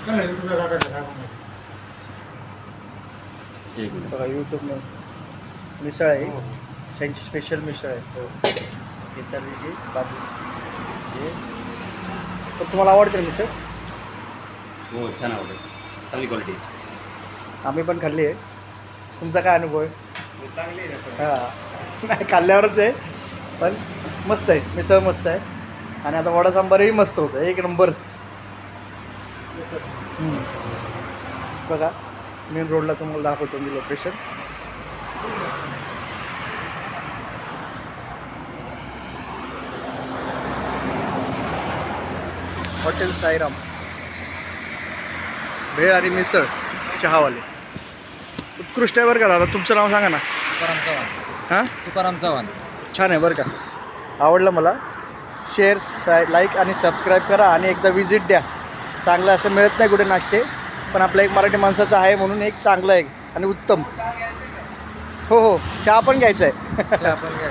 बघा यूट्यूब मिसळ आहे, त्यांची स्पेशल मिसळ आहे. इतरची बाजू तर तुम्हाला आवडते मिसळ? हो, छान आवडेल, चांगली क्वालिटी. आम्ही पण खाल्ली आहे. तुमचा काय अनुभव आहे? चांगली आहे. हां, नाही खाल्ल्यावरच आहे, पण मस्त आहे, मिसळ मस्त आहे. आणि आता वडा सांबारही मस्त होतं, एक नंबरच. बघा मेन रोडला तुम्हाला दाखवतो मी लोकेशन. हॉटेल साईराम, भेळ आणि मिसळ, चहावाले. उत्कृष्ट आहे बरं का दादा. तुमचं नाव सांगा ना. तुकाराम चव्हाण. हां, तुकाराम चव्हाण. छान आहे बरं का, आवडलं मला. शेअर, लाईक आणि सबस्क्राईब करा आणि एकदा विजिट द्या. चांगलं असं मिळत नाही कुठे नाश्ते, पण आपलं एक मराठी माणसाचं आहे म्हणून एक चांगलं आहे आणि उत्तम. हो हो, चहा पण घ्यायचा आहे. आपण काय